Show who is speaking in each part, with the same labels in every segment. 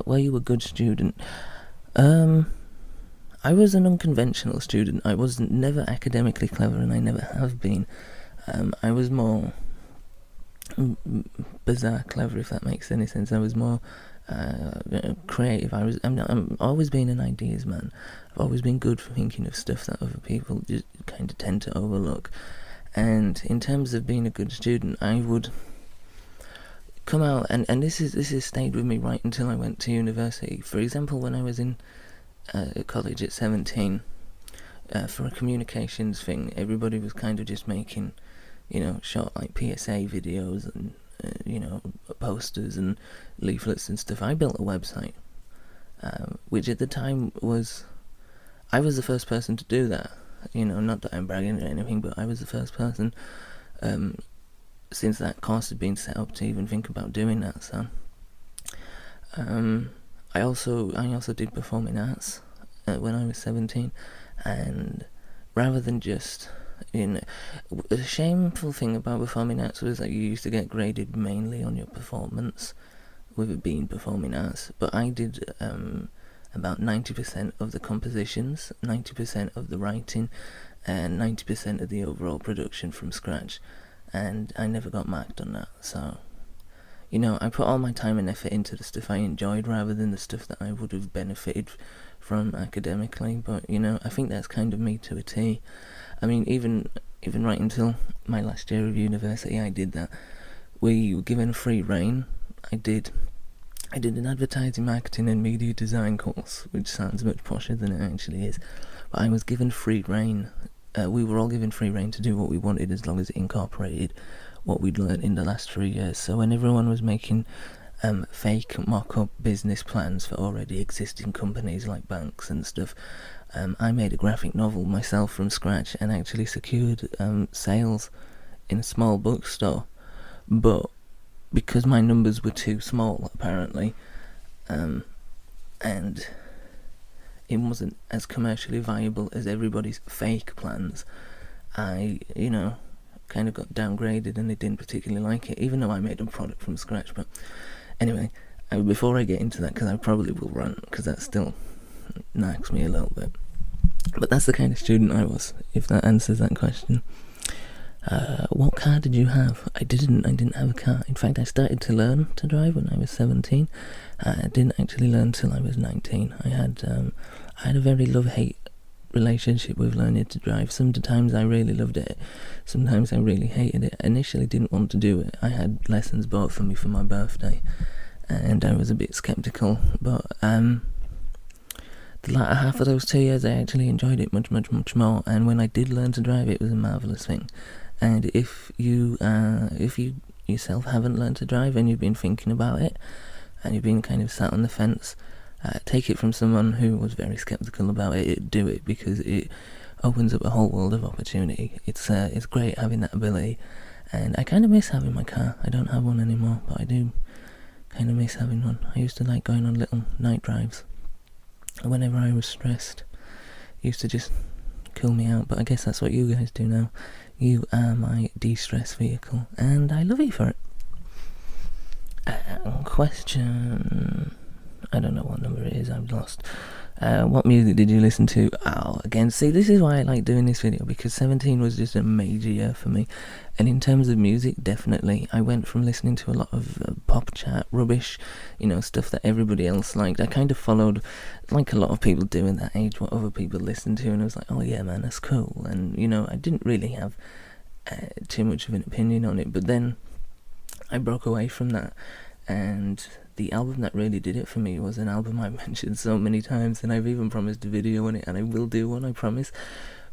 Speaker 1: Were you a good student? I was an unconventional student. I was never academically clever, and I never have been. I was more bizarre clever, if that makes any sense. I was more creative. I'm always been an ideas man. I've always been good for thinking of stuff that other people just kind of tend to overlook. And in terms of being a good student, I would come out, and this has stayed with me right until I went to university. For example, when I was in college at 17, for a communications thing, everybody was kind of just making, short like PSA videos and posters and leaflets and stuff. I built a website, which at the time I was the first person to do that. Not that I'm bragging or anything, but I was the first person since that course had been set up to even think about doing that. So I also did performing arts when I was 17, and rather than just the shameful thing about performing arts was that you used to get graded mainly on your performance, with it being performing arts. But I did about 90% of the compositions, 90% of the writing, and 90% of the overall production from scratch, and I never got marked on that. So I put all my time and effort into the stuff I enjoyed rather than the stuff that I would have benefited from academically. But I think that's kind of me to a T. I mean, even right until my last year of university, I did that. We were given free rein. I did an advertising, marketing and media design course, which sounds much posher than it actually is. But I was given free rein. We were all given free rein to do what we wanted, as long as it incorporated what we'd learned in the last 3 years. So when everyone was making fake mock-up business plans for already existing companies like banks and stuff, I made a graphic novel myself from scratch and actually secured sales in a small bookstore. But because my numbers were too small, apparently, and it wasn't as commercially viable as everybody's fake plans, I, kind of got downgraded, and they didn't particularly like it, even though I made a product from scratch. But anyway, before I get into that, because I probably will rant, because that still knacks me a little bit. But that's the kind of student I was, if that answers that question. What car did you have? I didn't have a car. In fact, I started to learn to drive when I was 17. I didn't actually learn till I was 19. I had a very love-hate relationship with learning to drive. Sometimes I really loved it, sometimes I really hated it. I initially didn't want to do it. I had lessons bought for me for my birthday, and I was a bit sceptical, but the latter half of those 2 years I actually enjoyed it much more, and when I did learn to drive, it was a marvellous thing. And if you yourself haven't learned to drive and you've been thinking about it, and you've been kind of sat on the fence, take it from someone who was very sceptical about it. Do it, because it opens up a whole world of opportunity. It's great having that ability, and I kind of miss having my car. I don't have one anymore, but I do kind of miss having one. I used to like going on little night drives whenever I was stressed. It used to just kill me out, but I guess that's what you guys do now. You are my de-stress vehicle, and I love you for it. Question... I don't know what number it is, I've lost. What music did you listen to? Again, see, this is why I like doing this video, because 17 was just a major year for me. And in terms of music, definitely, I went from listening to a lot of pop chat rubbish, stuff that everybody else liked. I kind of followed, like a lot of people do in that age, what other people listened to, and I was like, oh yeah man, that's cool. And I didn't really have too much of an opinion on it, but then I broke away from that, and the album that really did it for me was an album I mentioned so many times, and I've even promised a video on it, and I will do one, I promise.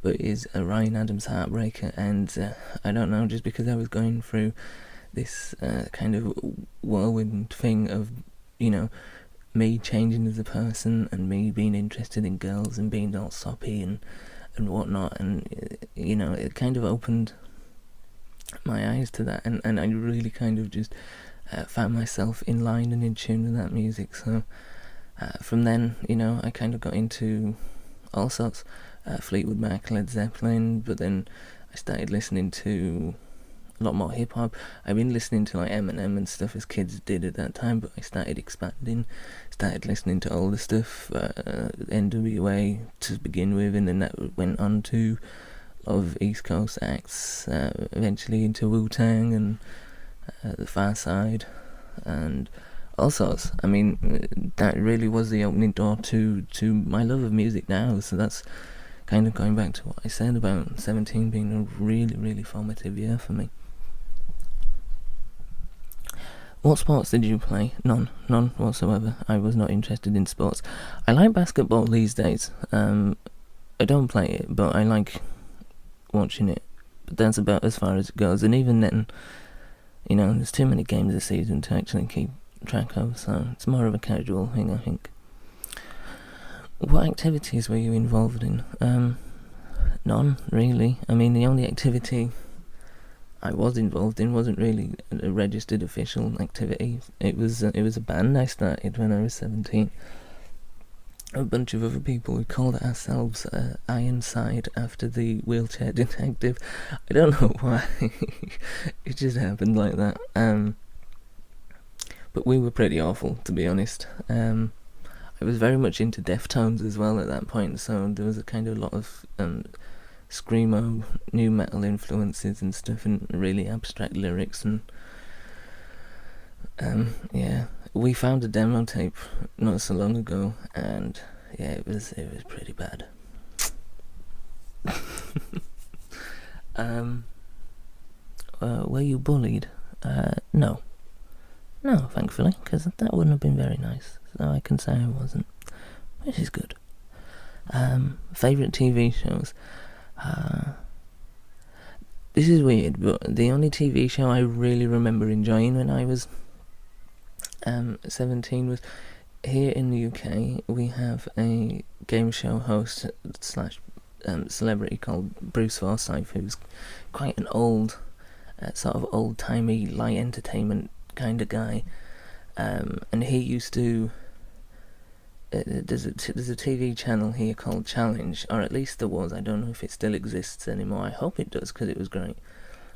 Speaker 1: But it is Ryan Adams' Heartbreaker, and I don't know, just because I was going through this kind of whirlwind thing of, me changing as a person, and me being interested in girls and being all soppy and whatnot, and it kind of opened my eyes to that, and I really kind of just found myself in line and in tune with that music. So from then, I kind of got into all sorts, Fleetwood Mac, Led Zeppelin, but then I started listening to a lot more hip hop. I've been listening to like Eminem and stuff as kids did at that time, but I started expanding, started listening to older stuff, NWA to begin with, and then that went on to a lot of East Coast acts, eventually into Wu-Tang and the Far Side, and all sorts. I mean, that really was the opening door to my love of music now, so that's kind of going back to what I said about 17 being a really, really formative year for me. What sports did you play? None whatsoever. I was not interested in sports. I like basketball these days. I don't play it, but I like watching it. But that's about as far as it goes, and even then, you know, there's too many games this season to actually keep track of, so it's more of a casual thing, I think. What activities were you involved in? None, really. I mean, the only activity I was involved in wasn't really a registered official activity. It was a band I started when I was 17. A bunch of other people, we called ourselves Ironside after the Wheelchair Detective. I don't know why. It just happened like that. But we were pretty awful, to be honest. I was very much into Deftones as well at that point, so there was a kind of lot of screamo, new metal influences and stuff, and really abstract lyrics, and yeah, we found a demo tape not so long ago, and yeah, it was pretty bad. Were you bullied? No, thankfully, because that wouldn't have been very nice. So I can say I wasn't, which is good. Favourite TV shows? This is weird, but the only TV show I really remember enjoying when I was 17 was, here in the UK, we have a game show host slash celebrity called Bruce Forsyth, who's quite an old, sort of old-timey light entertainment kind of guy, and he used to there's a TV channel here called Challenge, or at least there was. I don't know if it still exists anymore. I hope it does, because it was great.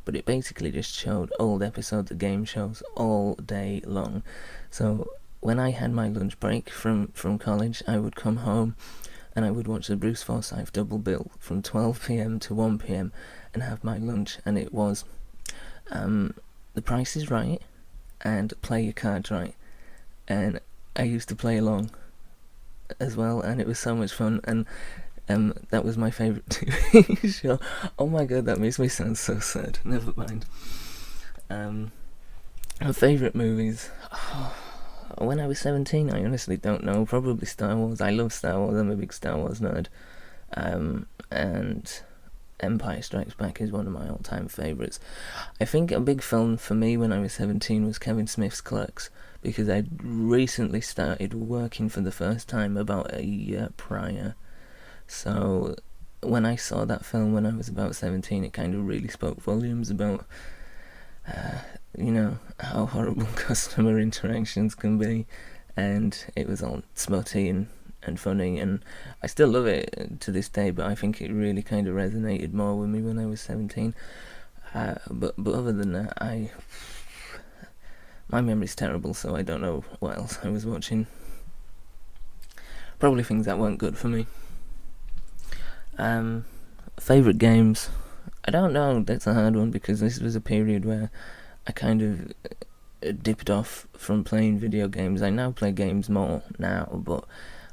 Speaker 1: But it basically just showed old episodes of game shows all day long. So when I had my lunch break from college, I would come home and I would watch the Bruce Forsyth double bill from 12 p.m. to 1 p.m. and have my lunch, and it was The Price is Right and Play Your Cards Right, and I used to play along as well, and it was so much fun, and that was my favourite TV show. Oh my god, that makes me sound so sad. Never mind. Favourite movies? When I was 17, I honestly don't know. Probably Star Wars. I love Star Wars. I'm a big Star Wars nerd. And Empire Strikes Back is one of my all-time favourites. I think a big film for me when I was 17 was Kevin Smith's Clerks, because I'd recently started working for the first time about a year prior. So when I saw that film when I was about 17, it kind of really spoke volumes about, you know, how horrible customer interactions can be, and it was all smutty and funny, and I still love it to this day, but I think it really kind of resonated more with me when I was 17. But other than that, my memory's terrible, so I don't know what else I was watching. Probably things that weren't good for me. Favourite games? I don't know, that's a hard one, because this was a period where I kind of dipped off from playing video games. I now play games more now, but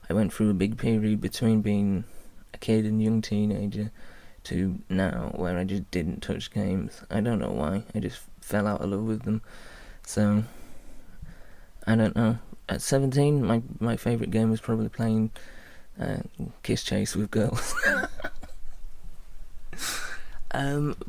Speaker 1: I went through a big period between being a kid and young teenager to now where I just didn't touch games. I don't know why, I just fell out of love with them. So, I don't know. At 17, my favourite game was probably playing Kiss Chase with girls.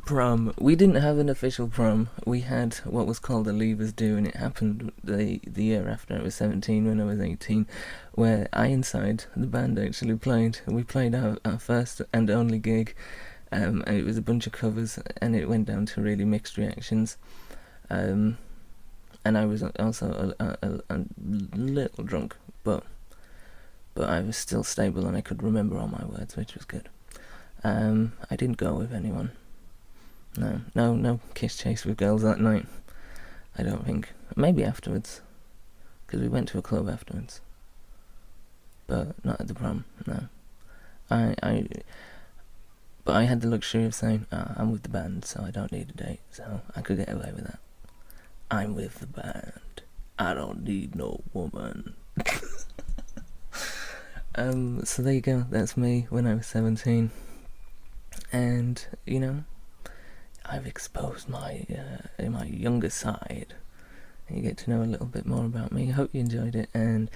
Speaker 1: Prom. We didn't have an official prom. We had what was called a Leavers Do, and it happened the year after I was 17, when I was 18, where Ironside, the band, actually played. We played our first and only gig, and it was a bunch of covers, and it went down to really mixed reactions. And I was also a little drunk, but I was still stable and I could remember all my words, which was good. I didn't go with anyone. No kiss chase with girls that night. I don't think. Maybe afterwards, because we went to a club afterwards, but not at the prom. No, but I had the luxury of saying, I'm with the band, so I don't need a date, so I could get away with that. I'm with the band. I don't need no woman. So there you go. That's me when I was 17. And, you know, I've exposed my younger side. You get to know a little bit more about me. I hope you enjoyed it, and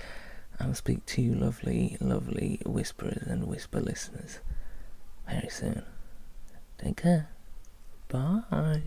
Speaker 1: I'll speak to you lovely, lovely whisperers and whisper listeners very soon. Take care. Bye.